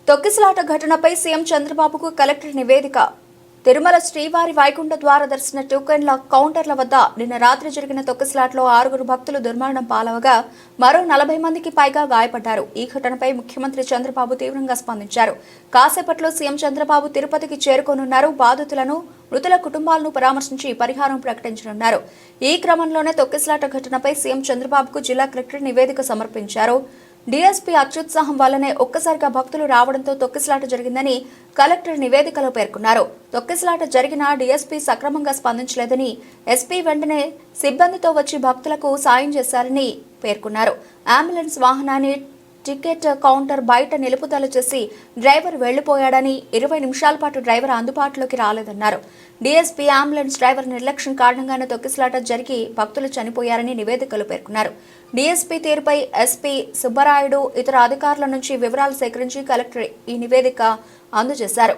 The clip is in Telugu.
తొక్కిసలాట ఘటనపై సీఎం చంద్రబాబుకు కలెక్టర్ నివేదిక. తిరుమల శ్రీవారి వైకుంఠ ద్వార దర్శన టోకెన్ల కౌంటర్ల వద్ద నిన్న రాత్రి జరిగిన తొక్కిసలాటలో 6 భక్తులు దుర్మరణం పాలవగా మరో 40 మందికి పైగా గాయపడ్డారు. ఈ ఘటనపై ముఖ్యమంత్రి చంద్రబాబు తీవ్రంగా స్పందించారు. కాసేపట్లో సీఎం చంద్రబాబు తిరుపతికి చేరుకోనున్నారు. బాధితులను, మృతుల కుటుంబాలను పరామర్శించి పరిహారం ప్రకటించనున్నారు. ఈ క్రమంలోనే తొక్కిసలాట ఘటనపై సీఎం చంద్రబాబుకు జిల్లా కలెక్టర్ నివేదిక సమర్పించారు. డీఎస్పీ అత్యుత్సాహం వల్లనే ఒక్కసారిగా భక్తులు రావడంతో తొక్కిసలాట జరిగిందని కలెక్టర్ నివేదికలో పేర్కొన్నారు. తొక్కిసలాట జరిగినా డీఎస్పీ సక్రమంగా స్పందించలేదని, ఎస్పీ వెంటనే సిబ్బందితో వచ్చి భక్తులకు సాయం చేశారని పేర్కొన్నారు. అంబులెన్స్ వాహనాన్ని టికెట్ కౌంటర్ బయట నిలుపుదల చేసి డ్రైవర్ వెళ్లిపోయాడని, 20 నిమిషాల పాటు డ్రైవర్ అందుబాటులోకి రాలేదన్నారు. డీఎస్పీ అంబులెన్స్ డ్రైవర్ నిర్లక్ష్యం కారణంగానే తొక్కిసలాట జరిగి భక్తులు చనిపోయారని నివేదికలు పేర్కొన్నారు. డీఎస్పీ తీరుపై ఎస్పీ సుబ్బరాయుడు ఇతర అధికారుల నుంచి వివరాలు సేకరించి కలెక్టర్ ఈ నివేదిక అందజేశారు.